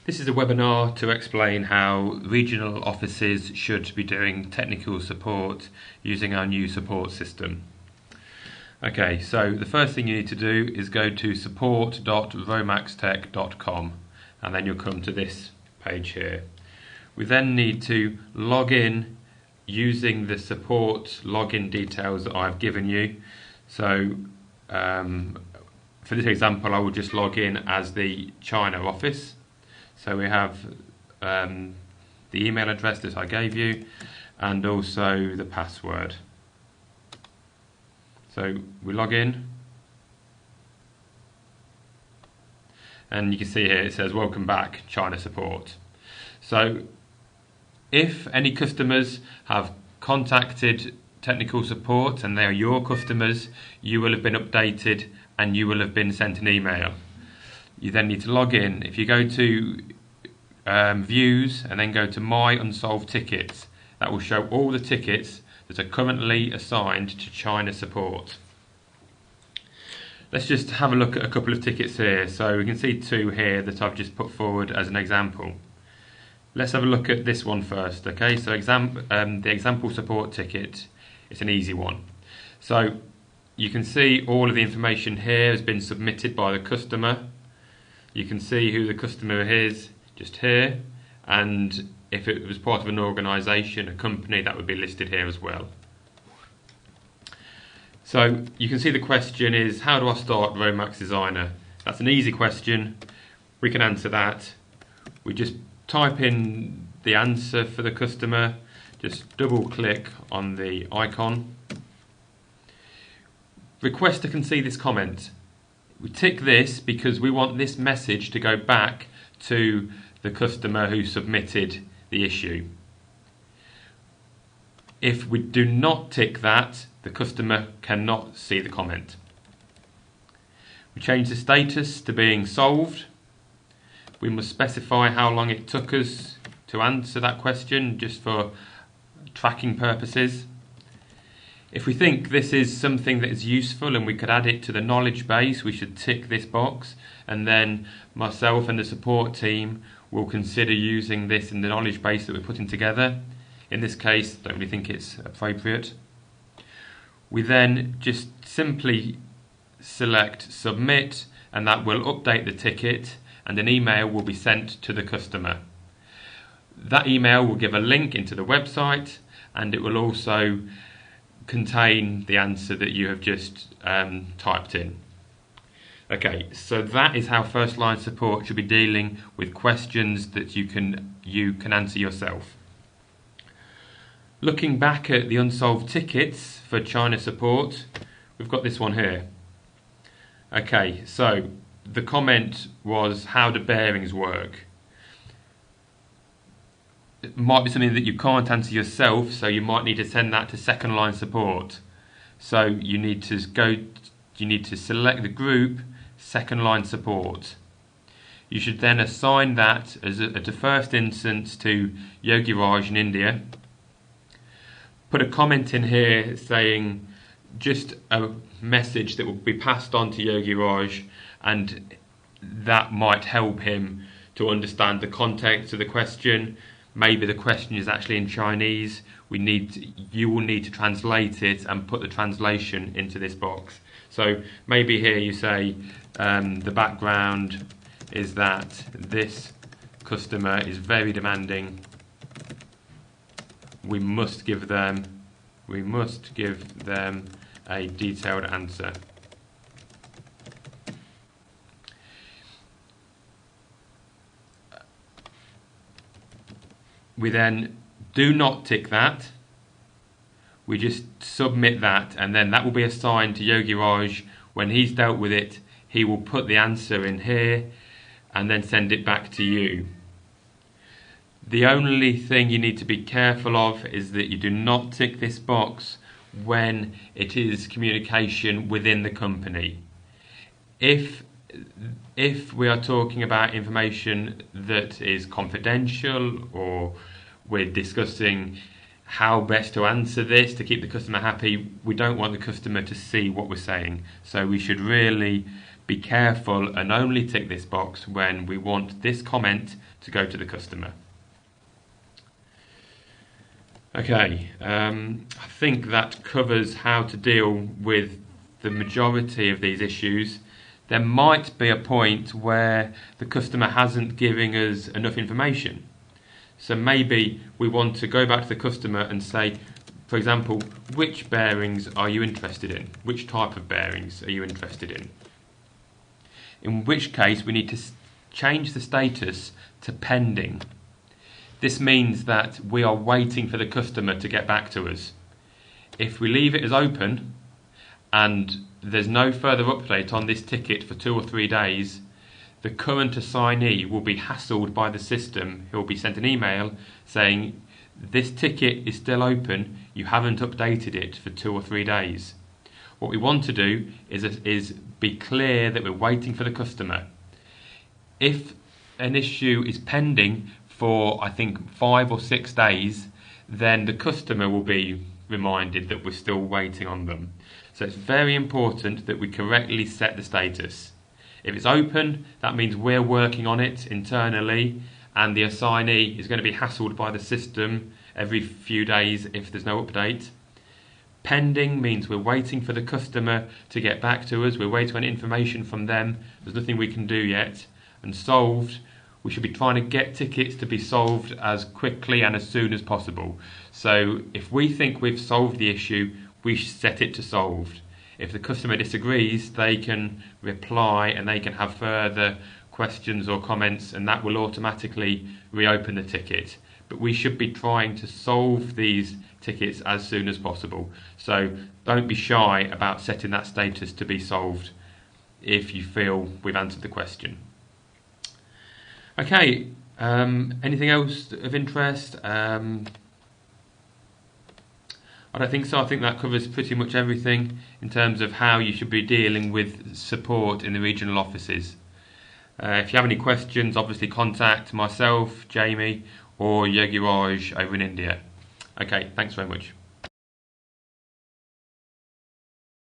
This is a webinar to explain how regional offices should be doing technical support using our new support system. Okay, so the first thing you need to do is go to support.romaxtech.com and then you'll come to this page here. We then need to log in using the support login details that I've given you. So for this example, I will just log in as the China office. So we have the email address that I gave you and also the password. So we log in and you can see here it says welcome back China support. So if any customers have contacted technical support and they are your customers, you will have been updated and you will have been sent an email. You then need to log in. If you go to views and then go to my unsolved tickets, that will show all the tickets that are currently assigned to China support. Let's just have a look at a couple of tickets here. So we can see two here that I've just put forward as an example. Let's have a look at this one first. Okay, so the example support ticket, it's an easy one. So you can see all of the information here has been submitted by the customer. You can see who the customer is just here, and if it was part of an organisation, a company, that would be listed here as well. So you can see the question is, how do I start Romax Designer? That's an easy question. We can answer that. We just type in the answer for the customer, just double click on the icon. Requester can see this comment. We tick this because we want this message to go back to the customer who submitted the issue. If we do not tick that, the customer cannot see the comment. We change the status to being solved. We must specify how long it took us to answer that question, just for tracking purposes. If we think this is something that is useful and we could add it to the knowledge base, we should tick this box, and then myself and the support team will consider using this in the knowledge base that we're putting together. In this case, don't really think it's appropriate. We then just simply select submit, and that will update the ticket and an email will be sent to the customer. That email will give a link into the website, and it will also contain the answer that you have just typed in. Okay, so that is how first line support should be dealing with questions that you can answer yourself. Looking back at the unsolved tickets for China support, we've got this one here. Okay, so the comment was, how do bearings work? It might be something that you can't answer yourself, so you might need to send that to second line support. So you need to select the group second line support. You should then assign that as a first instance to Yogi Raj in India. Put a comment in here saying just a message that will be passed on to Yogi Raj, and that might help him to understand the context of the question. Maybe the question is actually in Chinese. You will need to translate it and put the translation into this box. So maybe here you say the background is that this customer is very demanding. We must give them a detailed answer. We then do not tick that. We just submit that, and then that will be assigned to Yogi Raj. When he's dealt with it, he will put the answer in here and then send it back to you. The only thing you need to be careful of is that you do not tick this box when it is communication within the company. If we are talking about information that is confidential, or we're discussing how best to answer this to keep the customer happy, we don't want the customer to see what we're saying. So we should really be careful and only tick this box when we want this comment to go to the customer. Okay, I think that covers how to deal with the majority of these issues. There might be a point where the customer hasn't given us enough information. So maybe we want to go back to the customer and say, for example, which bearings are you interested in? Which type of bearings are you interested in? In which case we need to change the status to pending. This means that we are waiting for the customer to get back to us. If we leave it as open and there's no further update on this ticket for 2 or 3 days, the current assignee will be hassled by the system. He'll be sent an email saying, this ticket is still open, you haven't updated it for 2 or 3 days. What we want to do is be clear that we're waiting for the customer. If an issue is pending for, I think, 5 or 6 days, then the customer will be reminded that we're still waiting on them. So it's very important that we correctly set the status. If it's open, that means we're working on it internally, and the assignee is going to be hassled by the system every few days if there's no update. Pending means we're waiting for the customer to get back to us, we're waiting on information from them, there's nothing we can do yet. And solved, we should be trying to get tickets to be solved as quickly and as soon as possible. So if we think we've solved the issue, we should set it to solved. If the customer disagrees, they can reply and they can have further questions or comments, and that will automatically reopen the ticket. But we should be trying to solve these tickets as soon as possible. So don't be shy about setting that status to be solved if you feel we've answered the question. Okay, anything else of interest? I don't think so. I think that covers pretty much everything in terms of how you should be dealing with support in the regional offices. If you have any questions, obviously contact myself, Jamie, or Yogi Raj over in India. Okay, thanks very much.